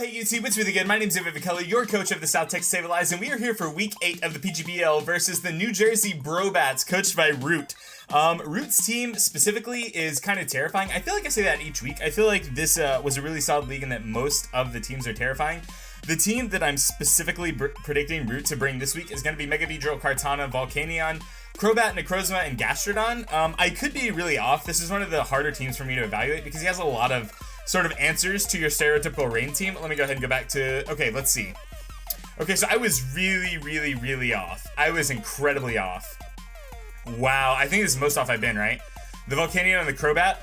Hey YouTube, it's really good. My name's David Kelly, your coach of the South Texas Sableyes, and we are here for week 8 of the PGBL versus the New Jersey Brobats, coached by Root. Root's team specifically is kind of terrifying. I feel like I say that each week. I feel like this was a really solid league and that most of the teams are terrifying. The team that I'm specifically predicting Root to bring this week is going to be Mega Beedrill, Kartana, Volcanion, Crobat, Necrozma, and Gastrodon. I could be really off. This is one of the harder teams for me to evaluate because he has a lot of sort of answers to your stereotypical rain team. Let me go ahead and go back to, okay, let's see. Okay, so I was really off. I was incredibly off. Wow, I think this is the most off I've been, right? The Volcanion and the Crobat,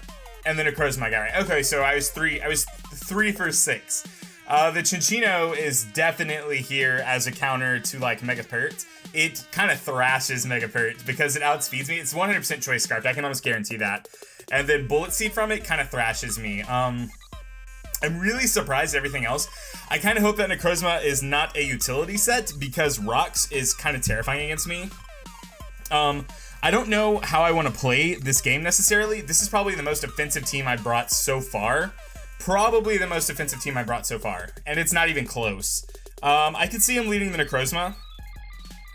and the Necrozma I got right. Okay, so I was three for 6. The Chinchino is definitely here as a counter to like Megapert. It kind of thrashes Megapert because it outspeeds me. It's 100% Choice Scarf, I can almost guarantee that. And then Bullet Seed from it kind of thrashes me. I'm really surprised at everything else. I kind of hope that Necrozma is not a utility set because Rocks is kind of terrifying against me. I don't know how I want to play this game necessarily. This is probably the most offensive team I brought so far. Probably the most offensive team I brought so far. And it's not even close. I could see him leading the Necrozma.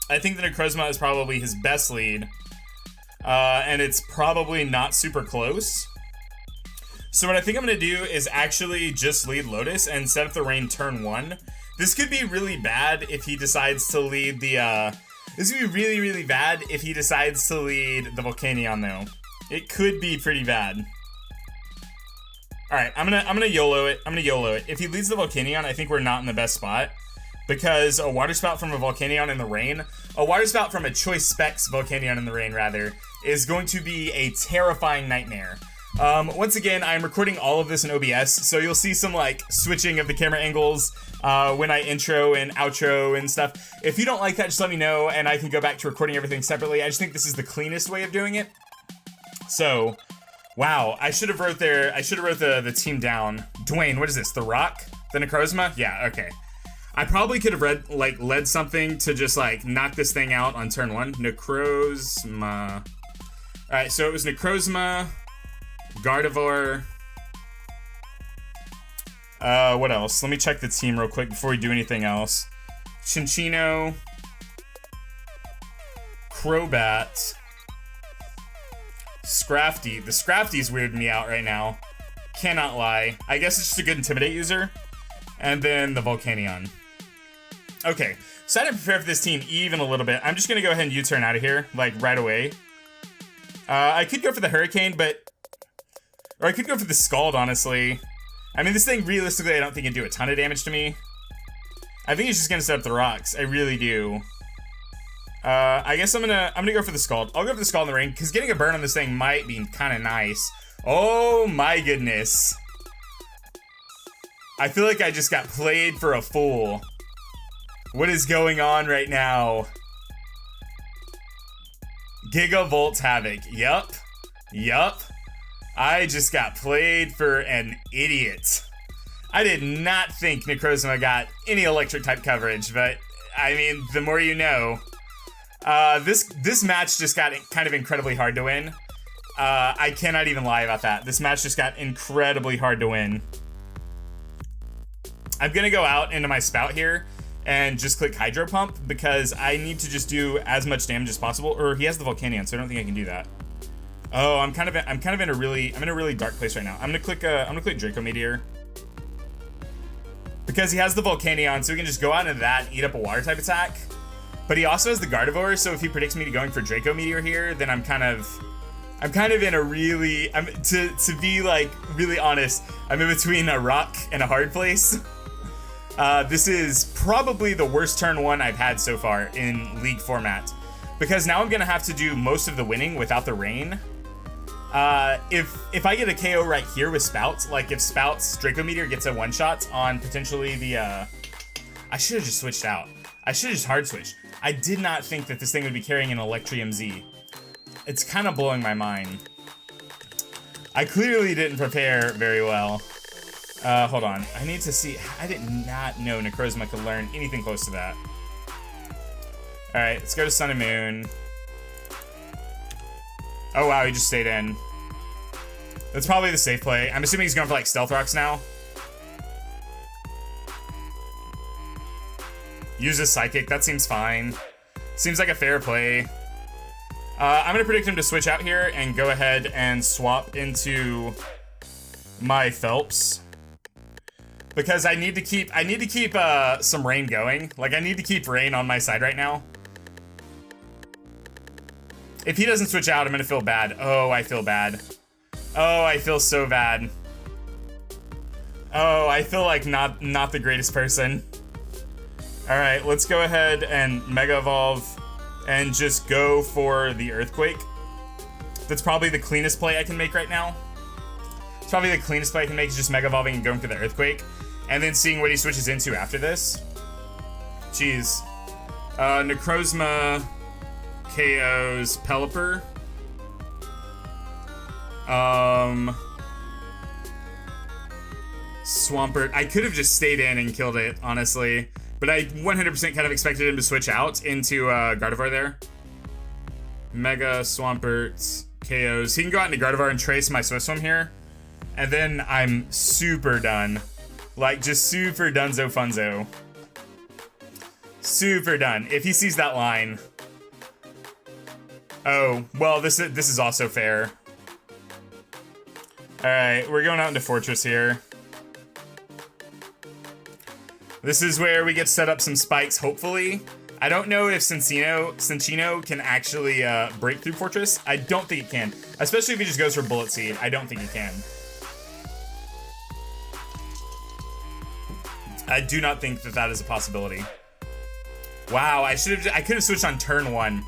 I think the Necrozma is probably his best lead. And it's probably not super close. So what I think I'm going to do is actually just lead Lotus and set up the rain turn 1. This could be really bad if he decides to lead the, this could be really bad if he decides to lead the Volcanion though. It could be pretty bad. Alright, I'm gonna YOLO it. If he leads the Volcanion, I think we're not in the best spot. Because a Water Spout from a Volcanion in the rain, a Water Spout from a Choice Specs Volcanion in the rain, rather, is going to be a terrifying nightmare. Once again, I'm recording all of this in OBS, so you'll see some, like, switching of the camera angles when I intro and outro and stuff. If you don't like that, just let me know, and I can go back to recording everything separately. I just think this is the cleanest way of doing it. So, wow, I should have wrote the team down. Dwayne, what is this, the Rock? The Necrozma? Yeah, okay. I probably could have led something to just like knock this thing out on turn 1. Necrozma. Alright, so it was Necrozma, Gardevoir. What else? Let me check the team real quick before we do anything else. Chinchino, Crobat, Scrafty. The Scrafty's weirding me out right now. Cannot lie. I guess it's just a good Intimidate user. And then the Volcanion. Okay, so I didn't prepare for this team even a little bit. I'm just going to go ahead and U-turn out of here, like, right away. I could go for the Hurricane, or I could go for the Scald, honestly. I mean, this thing, realistically, I don't think can do a ton of damage to me. I think he's just going to set up the Rocks. I really do. I guess I'm gonna go for the Scald. I'll go for the Scald in the rain, because getting a burn on this thing might be kind of nice. Oh, my goodness. I feel like I just got played for a fool. What is going on right now? Gigavolt Havoc. Yup. I just got played for an idiot. I did not think Necrozma got any electric type coverage, but I mean, the more you know. This match just got kind of incredibly hard to win. I cannot even lie about that. This match just got incredibly hard to win. I'm gonna go out into my Spout here and just click Hydro Pump because I need to just do as much damage as possible. Or he has the Volcanion, so I don't think I can do that. Oh, I'm in a really dark place right now. I'm gonna click Draco Meteor because he has the Volcanion, so we can just go out into that and eat up a Water type attack. But he also has the Gardevoir, so if he predicts me to going for Draco Meteor here, then I'm kind of in a really, to be like really honest, I'm in between a rock and a hard place. This is probably the worst turn 1 I've had so far in League format. Because now I'm going to have to do most of the winning without the rain. If I get a KO right here with Spout, like if Spout's Draco Meteor gets a one-shot on potentially the, I should have just switched out. I should have just hard switched. I did not think that this thing would be carrying an Electrium Z. It's kind of blowing my mind. I clearly didn't prepare very well. Hold on. I need to see. I did not know Necrozma could learn anything close to that. Alright, let's go to Sun and Moon. Oh wow, he just stayed in. That's probably the safe play. I'm assuming he's going for like Stealth Rocks now. Uses Psychic. That seems fine. Seems like a fair play. I'm going to predict him to switch out here and go ahead and swap into my Phelps. Because I need to keep some rain going. Like, I need to keep rain on my side right now. If he doesn't switch out, I'm going to feel bad. Oh, I feel bad. Oh, I feel so bad. Oh, I feel like not the greatest person. All right, let's go ahead and Mega Evolve and just go for the Earthquake. That's probably the cleanest play I can make right now. It's probably the cleanest play I can make is just Mega Evolving and going for the Earthquake. And then seeing what he switches into after this. Jeez. Necrozma KOs Pelipper. Swampert. I could have just stayed in and killed it, honestly. But I 100% kind of expected him to switch out into Gardevoir there. Mega Swampert KOs. He can go out into Gardevoir and trace my Swift Swim here. And then I'm super done. Like, just super dunzo funzo. Super done. If he sees that line. Oh, well, this is also fair. Alright, we're going out into Fortress here. This is where we get set up some spikes, hopefully. I don't know if Cinchino can actually break through Fortress. I don't think it can. Especially if he just goes for Bullet Seed. I don't think he can. I do not think that is a possibility. Wow, I could have switched on turn 1.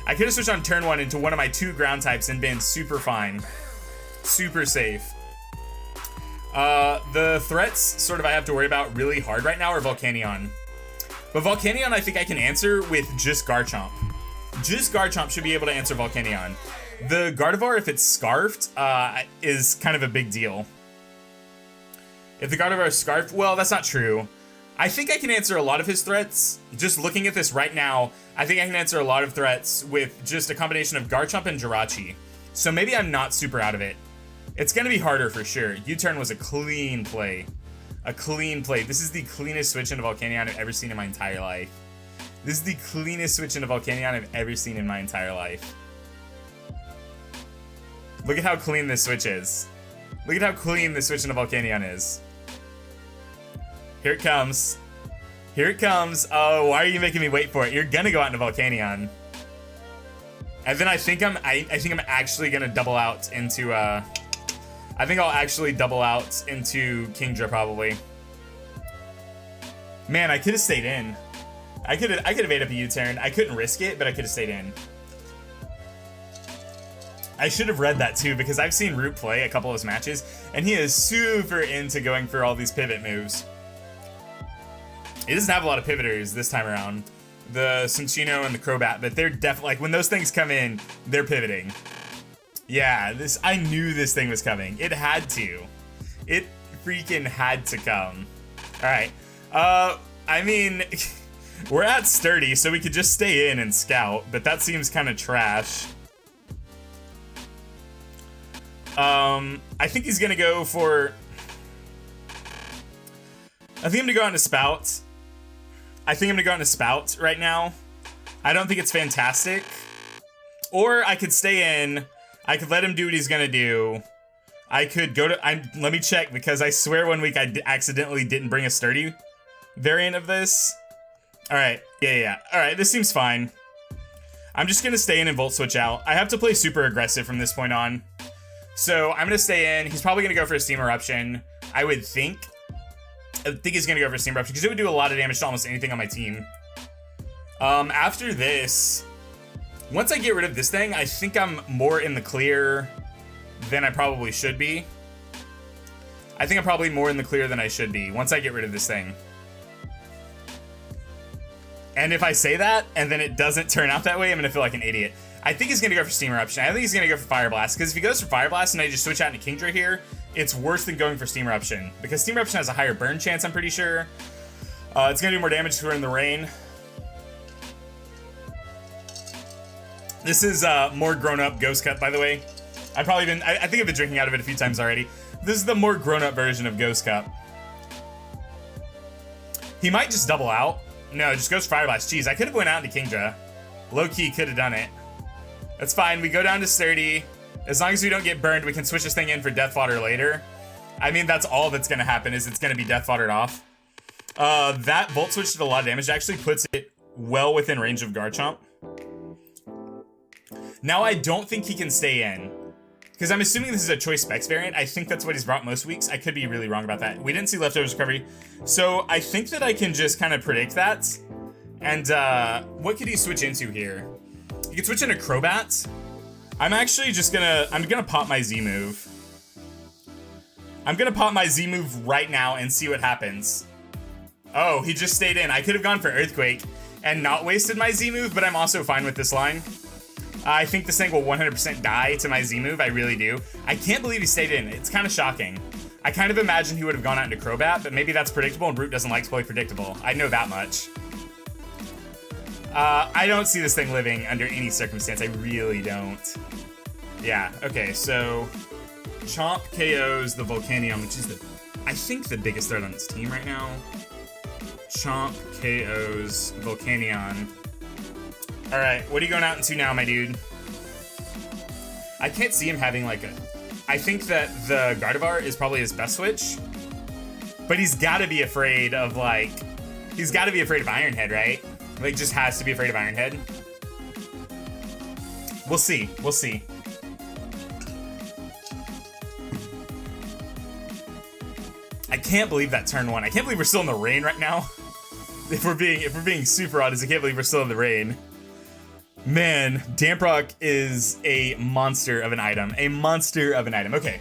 I could have switched on turn 1 into one of my 2 ground types and been super fine. Super safe. The threats sort of I have to worry about really hard right now are Volcanion. But Volcanion I think I can answer with just Garchomp. Just Garchomp should be able to answer Volcanion. The Gardevoir, if it's Scarfed, is kind of a big deal. If the Gardevoir is Scarfed, well, that's not true. I think I can answer a lot of his threats. Just looking at this right now, I think I can answer a lot of threats with just a combination of Garchomp and Jirachi. So maybe I'm not super out of it. It's going to be harder for sure. U-turn was a clean play. A clean play. This is the cleanest switch into Volcanion I've ever seen in my entire life. This is the cleanest switch into Volcanion I've ever seen in my entire life. Look at how clean this switch is. Look at how clean this switch into Volcanion is. Here it comes. Here it comes. Oh, why are you making me wait for it? You're gonna go out into Volcanion. And then I think I'm actually gonna double out into I think I'll actually double out into Kingdra probably. Man, I could have stayed in. I could have ate up a U-turn. I couldn't risk it, but I could have stayed in. I should have read that too, because I've seen Root play a couple of his matches, and he is super into going for all these pivot moves. He doesn't have a lot of pivoters this time around. The Cinchino and the Crobat, but they're definitely, like, when those things come in, they're pivoting. Yeah, I knew this thing was coming. It had to. It freaking had to come. Alright. I mean, we're at Sturdy, so we could just stay in and scout, but that seems kind of trash. I think he's gonna go for... I think I'm gonna go on to Spout. I think I'm gonna go on to Spout right now. I don't think it's fantastic. Or I could stay in. I could let him do what he's gonna do. I could go to... let me check, because I swear one week I accidentally didn't bring a Sturdy variant of this. Alright, yeah. Alright, this seems fine. I'm just gonna stay in and Volt Switch out. I have to play super aggressive from this point on. So I'm gonna stay in. He's probably gonna go for a Steam Eruption, I would think. I think he's gonna go for a Steam Eruption, because it would do a lot of damage to almost anything on my team. After this, once I get rid of this thing, I think I'm more in the clear than I probably should be. I think I'm probably more in the clear than I should be once I get rid of this thing. And if I say that, and then it doesn't turn out that way, I'm gonna feel like an idiot. I think he's gonna go for Steam Eruption. I think he's gonna go for Fire Blast, because if he goes for Fire Blast and I just switch out into Kingdra here, it's worse than going for Steam Eruption, because Steam Eruption has a higher burn chance, I'm pretty sure. It's gonna do more damage because we're in the rain. This is more grown-up Ghost Cup, by the way. I think I've been drinking out of it a few times already. This is the more grown-up version of Ghost Cup. He might just double out. No, just goes Fire Blast. Jeez, I could have went out into Kingdra. Low-key could have done it. That's fine. We go down to Sturdy. As long as we don't get burned, we can switch this thing in for Death Fodder later. I mean, that's all that's going to happen, is it's going to be Death Foddered off. That Volt Switch did a lot of damage. It actually puts it well within range of Garchomp. Now, I don't think he can stay in, because I'm assuming this is a Choice Specs variant. I think that's what he's brought most weeks. I could be really wrong about that. We didn't see Leftovers Recovery, so I think that I can just kind of predict that. And what could he switch into here? He could switch into Crobat. I'm actually just gonna pop my Z move. I'm gonna pop my Z move right now and see what happens. Oh, he just stayed in. I could have gone for Earthquake and not wasted my Z move, but I'm also fine with this line. I think this thing will 100% die to my Z move. I really do. I can't believe he stayed in. It's kind of shocking. I kind of imagined he would have gone out into Crobat, but maybe that's predictable, and Root doesn't like to play predictable. I know that much. I don't see this thing living under any circumstance. I really don't. Yeah, okay, so Chomp KOs the Volcanion, which is I think the biggest threat on this team right now. Chomp KOs Volcanion. Alright, what are you going out into now, my dude? I can't see him having like a... I think that the Gardevoir is probably his best switch. But he's gotta be afraid of like... He's gotta be afraid of Iron Head, right? Like, just has to be afraid of Iron Head. We'll see. We'll see. I can't believe that turn 1. I can't believe we're still in the rain right now. If we're being super honest, I can't believe we're still in the rain. Man, Damp Rock is a monster of an item. A monster of an item. Okay.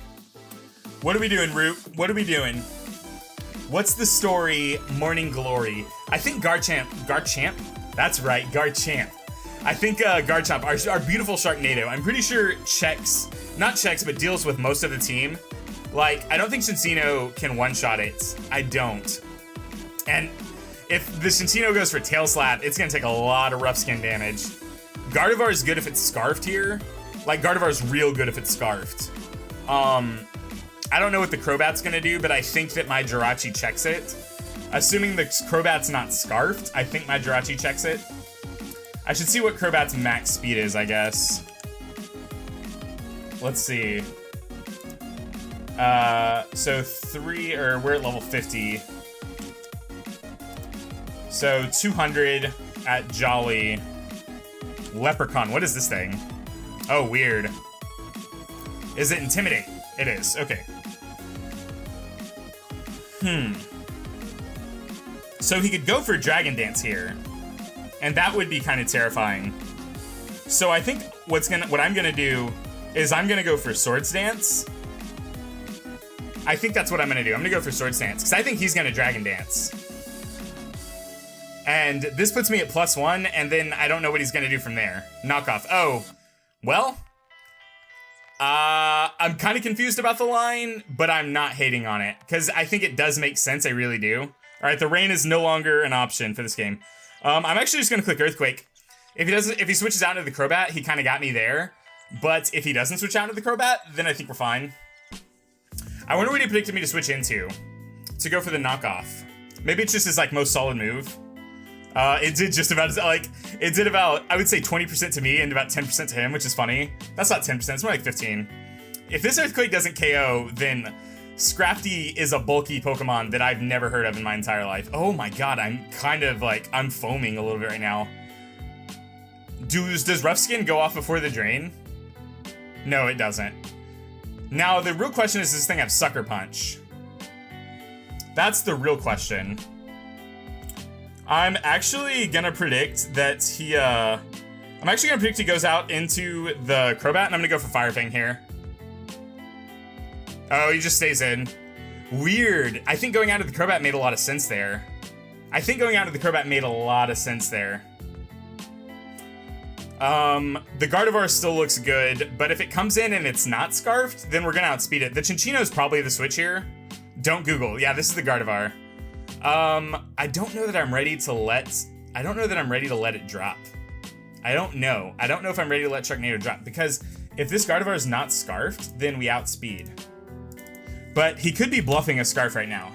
What are we doing, Root? What are we doing? What's the story, Morning Glory? I think Garchomp? That's right, Garchomp. I think Garchomp, our beautiful Sharknado, I'm pretty sure not checks, but deals with most of the team. Like, I don't think Cinccino can one-shot it. I don't. And if the Cinccino goes for Tail Slap, it's gonna take a lot of rough skin damage. Gardevoir is good if it's Scarfed here. Like, Gardevoir is real good if it's Scarfed. I don't know what the Crobat's gonna do, but I think that my Jirachi checks it. Assuming the Crobat's not Scarfed, I think my Jirachi checks it. I should see what Crobat's max speed is, I guess. Let's see. So we're at level 50. So 200 at Jolly. Leprechaun, what is this thing? Oh, weird. Is it Intimidate? It is, okay. So he could go for Dragon Dance here, and that would be kind of terrifying. So I think what I'm gonna do is I'm gonna go for Swords Dance. I think that's what I'm gonna do. I'm gonna go for Swords Dance, because I think he's gonna Dragon Dance. And this puts me at +1, and then I don't know what he's gonna do from there. Knockoff. Oh, well, I'm kind of confused about the line, but I'm not hating on it, because I think it does make sense. I really do. All right, the rain is no longer an option for this game. I'm actually just gonna click Earthquake. If he switches out into the Crobat, he kind of got me there. But if he doesn't switch out into the Crobat, then I think we're fine. I wonder what he predicted me to switch into. To go for the knockoff. Maybe it's just his like most solid move. It did just about, like, it did about, I would say 20% to me and about 10% to him, which is funny. That's not 10%, it's more like 15. If this Earthquake doesn't KO, then Scrafty is a bulky Pokemon that I've never heard of in my entire life. Oh my god, I'm kind of like, I'm foaming a little bit right now. Does Rough Skin go off before the drain? No, it doesn't. Now, the real question is, does this thing have Sucker Punch? That's the real question. I'm actually gonna predict that he goes out into the Crobat, and I'm gonna go for Fire Fang here. Oh, he just stays in. Weird. I think going out of the Crobat made a lot of sense there. The Gardevoir still looks good, but if it comes in and it's not Scarfed, then we're gonna outspeed it. The Cinccino is probably the switch here. Don't Google. Yeah, this is the Gardevoir. I don't know that I'm ready to let it drop. I don't know if I'm ready to let Sharknado drop, because if this Gardevoir is not Scarfed, then we outspeed. But he could be bluffing a Scarf right now.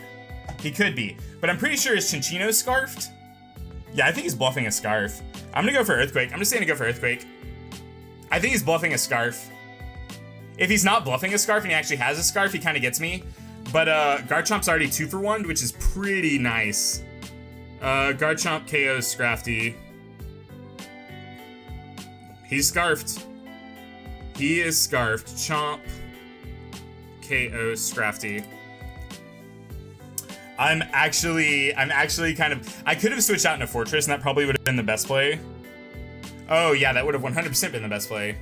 He could be. But I'm pretty sure his Cinccino's Scarfed. Yeah, I think he's bluffing a Scarf. I'm gonna go for Earthquake. I'm just gonna go for Earthquake. I think he's bluffing a Scarf. If he's not bluffing a Scarf and he actually has a Scarf, he kind of gets me. But Garchomp's already 2 for 1, which is pretty nice. Garchomp KOs Scrafty. He's Scarfed. He is Scarfed. Chomp KOs Scrafty. I'm actually kind of... I could have switched out into Fortress, and that probably would have been the best play. Oh, yeah, that would have 100% been the best play.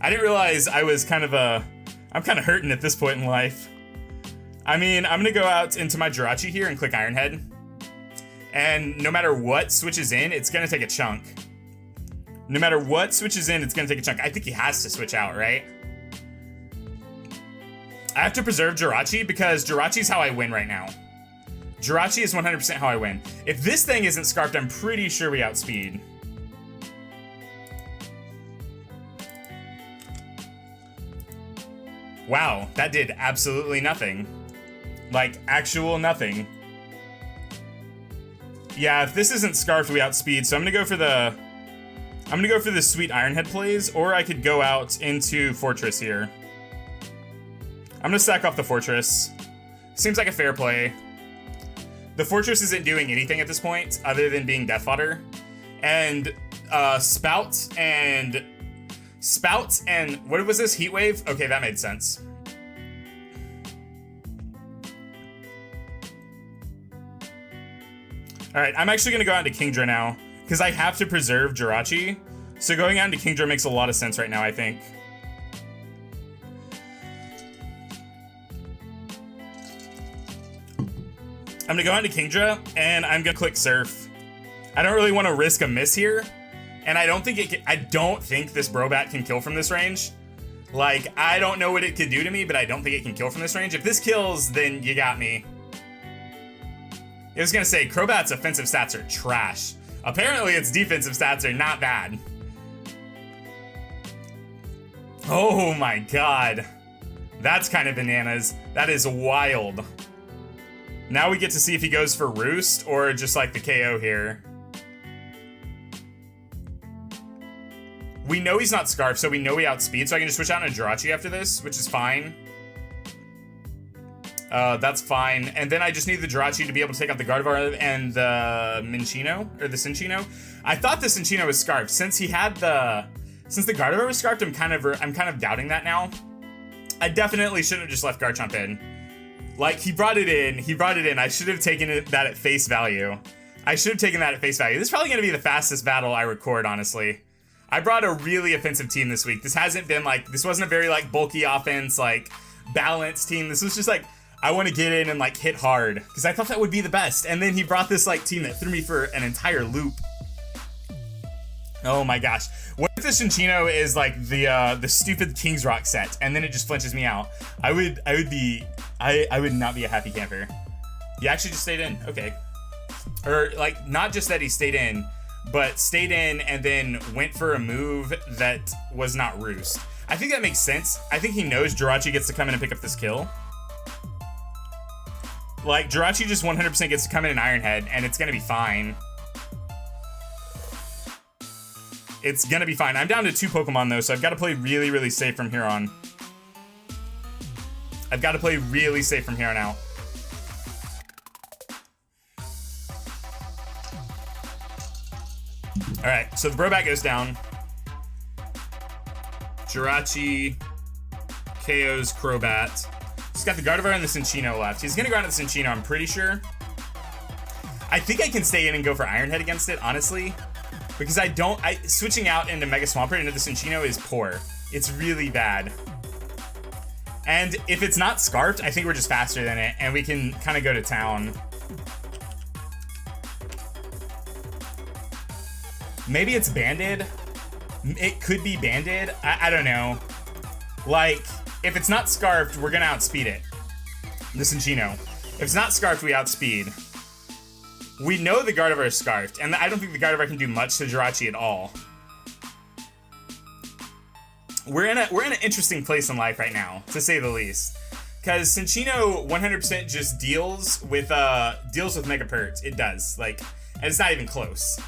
I didn't realize I was kind of I'm kind of hurting at this point in life. I mean, I'm going to go out into my Jirachi here and click Iron Head. And no matter what switches in, it's going to take a chunk. No matter what switches in, it's going to take a chunk. I think he has to switch out, right? I have to preserve Jirachi because Jirachi's how I win right now. Jirachi is 100% how I win. If this thing isn't Scarfed, I'm pretty sure we outspeed. Wow, that did absolutely nothing. Like, actual nothing. Yeah, if this isn't Scarfed, we outspeed, so I'm gonna go for the sweet Iron Head plays, or I could go out into Fortress here. I'm gonna stack off the Fortress. Seems like a fair play. The Fortress isn't doing anything at this point, other than being death fodder. And, Spout and what was this? Heat Wave? Okay, that made sense. Alright, I'm actually gonna go out into Kingdra now, because I have to preserve Jirachi. So going out into Kingdra makes a lot of sense right now, I think. I'm gonna go into Kingdra, and I'm gonna click Surf. I don't really want to risk a miss here, and I don't think this Brobat can kill from this range. Like, I don't know what it could do to me, but I don't think it can kill from this range. If this kills, then you got me. I was gonna say, Crobat's offensive stats are trash. Apparently its defensive stats are not bad. Oh my god. That's kind of bananas. That is wild. Now we get to see if he goes for Roost or just like the KO here. We know he's not Scarf, so we know we outspeed, so I can just switch out into Jirachi after this, which is fine. That's fine. And then I just need the Jirachi to be able to take out the Gardevoir and the Minccino, or the Cinccino. I thought the Cinccino was Scarfed. Since the Gardevoir was Scarfed, I'm kind of doubting that now. I definitely shouldn't have just left Garchomp in. Like, he brought it in. I should have taken that at face value. This is probably going to be the fastest battle I record, honestly. I brought a really offensive team this week. This wasn't a very, like, bulky offense, like, balanced team. This was just, like, I want to get in and, like, hit hard. Because I thought that would be the best. And then he brought this, like, team that threw me for an entire loop. Oh my gosh. What if the Cinccino is, like, the stupid King's Rock set, and then it just flinches me out? I would not be a happy camper. He actually just stayed in. Okay. Or, like, not just that he stayed in, but stayed in and then went for a move that was not Roost. I think that makes sense. I think he knows Jirachi gets to come in and pick up this kill. Like, Jirachi just 100% gets to come in and Iron Head, and it's gonna be fine. It's gonna be fine. I'm down to 2 Pokemon, though, so I've got to play really, really safe from here on. I've got to play really safe from here on out. Alright, so the Brobat goes down. Jirachi KOs Crobat. He's got the Gardevoir and the Cinccino left. He's gonna go on to the Cinccino, I'm pretty sure. I think I can stay in and go for Iron Head against it, honestly. Because switching out into Mega Swampert into the Cinccino is poor. It's really bad. And if it's not Scarfed, I think we're just faster than it, and we can kind of go to town. Maybe it's Banded. It could be Banded. I don't know. Like, if it's not Scarfed, we're gonna outspeed it. The Cinccino. If it's not Scarfed, we outspeed. We know the Gardevoir is Scarfed, and I don't think the Gardevoir can do much to Jirachi at all. We're in an interesting place in life right now, to say the least. Because Cinccino 100% just deals with Mega Pert. It does. Like, and it's not even close.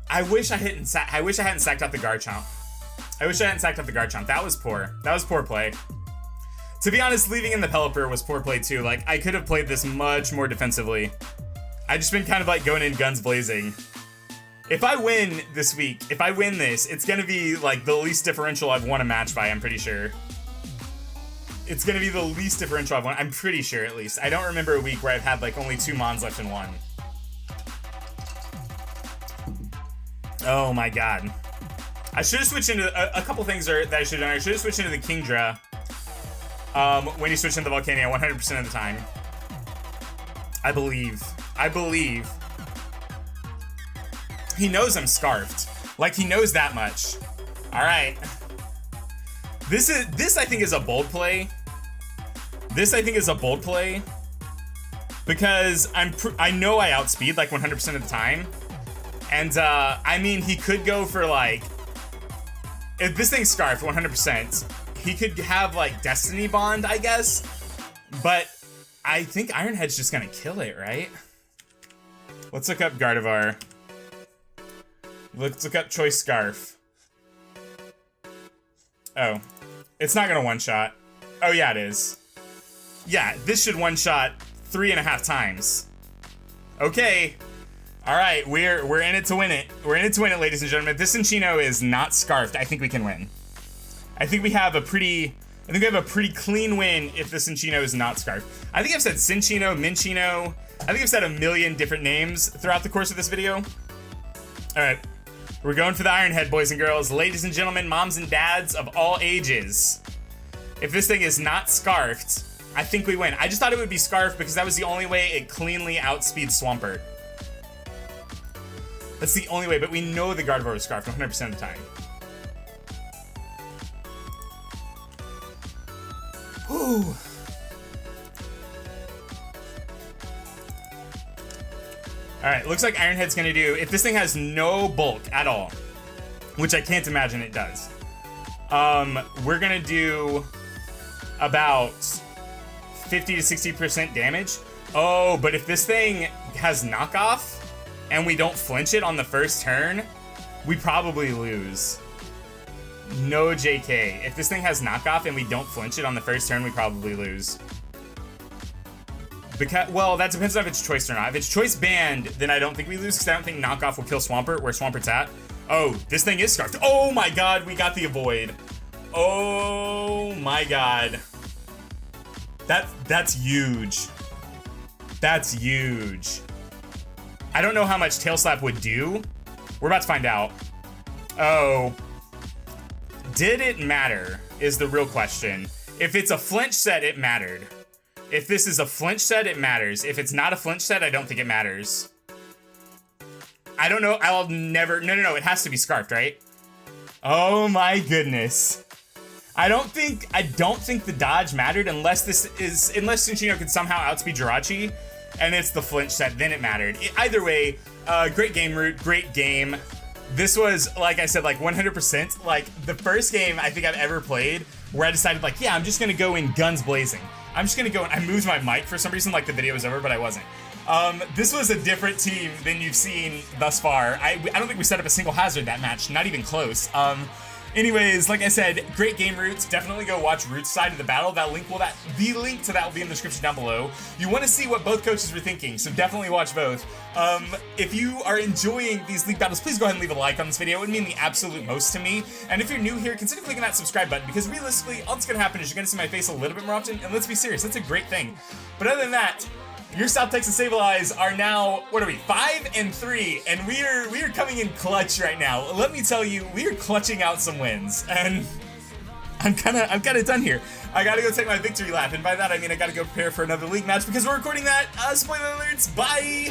I wish I hadn't sacked out the Garchomp. That was poor. That was poor play. To be honest, leaving in the Pelipper was poor play too. Like, I could have played this much more defensively. I just been kind of like going in guns blazing. If I win this week, if I win this, it's gonna be like the least differential I've won a match by, I'm pretty sure. It's gonna be the least differential I've won, I'm pretty sure at least. I don't remember a week where I've had like only 2 Mons left in one. Oh my god. I should have switched into a couple things that I should have done. I should have switched into the Kingdra when you switch into the Volcania 100% of the time. I believe. He knows I'm scarfed. Like, he knows that much. Alright. This I think is a bold play. Because I know I outspeed like 100% of the time. And I mean, he could go for like, if this thing's scarfed 100%, he could have like Destiny Bond, I guess. But I think Ironhead's just gonna kill it, right? Let's look up Gardevoir. Let's look up Choice Scarf. Oh, it's not gonna one-shot. Oh yeah, it is. Yeah, this should one-shot 3.5 times. Okay. Alright, we're in it to win it. We're in it to win it, ladies and gentlemen. If this Cinchino is not scarfed, I think we can win. I think we have a pretty clean win if the Cinchino is not scarfed. I think I've said Cinchino, Minchino. I think I've said a million different names throughout the course of this video. Alright. We're going for the Ironhead, boys and girls. Ladies and gentlemen, moms and dads of all ages. If this thing is not scarfed, I think we win. I just thought it would be scarfed because that was the only way it cleanly outspeeds Swampert. That's the only way, but we know the Gardevoir is scarfed 100% of the time. Whew. Alright, looks like Ironhead's gonna do, if this thing has no bulk at all, which I can't imagine it does, we're gonna do about 50 to 60% damage. Oh, but if this thing has knockoff, and we don't flinch it on the first turn, we probably lose. No JK. If this thing has knockoff and we don't flinch it on the first turn, we probably lose. Because, well, that depends on if it's choice or not. If it's choice banned, then I don't think we lose, because I don't think knockoff will kill Swampert where Swampert's at. Oh, this thing is scarfed. Oh my god, we got the avoid. Oh my god. That's huge. That's huge. I don't know how much Tail Slap would do. We're about to find out. Oh. Did it matter is the real question. If it's a flinch set, it mattered. If this is a flinch set, it matters. If it's not a flinch set, I don't think it matters. I don't know. I'll never... No. It has to be scarfed, right? Oh my goodness. I don't think the dodge mattered unless Cinchino could somehow outspeed Jirachi. And it's the flinch set, then it mattered. Either way, great game, Root, great game. This was, like I said, like 100%, like the first game I think I've ever played where I decided like, yeah, I'm just gonna go in guns blazing. I'm just gonna go, and I moved my mic for some reason, like the video was over, but I wasn't. This was a different team than you've seen thus far. I don't think we set up a single hazard that match, not even close. Anyways, like I said, great game, Roots. Definitely go watch Roots' side of the battle. The link to that will be in the description down below. You want to see what both coaches were thinking, so definitely watch both. If you are enjoying these league battles, please go ahead and leave a like on this video. It would mean the absolute most to me. And if you're new here, consider clicking that subscribe button, because realistically, all that's going to happen is you're going to see my face a little bit more often, and let's be serious, that's a great thing. But other than that, your South Texas Sableyes are now, what are we, 5-3, and we are coming in clutch right now. Let me tell you, we are clutching out some wins, and I'm kind of done here. I gotta go take my victory lap, and by that I mean I gotta go prepare for another league match because we're recording that. Spoiler alerts, bye!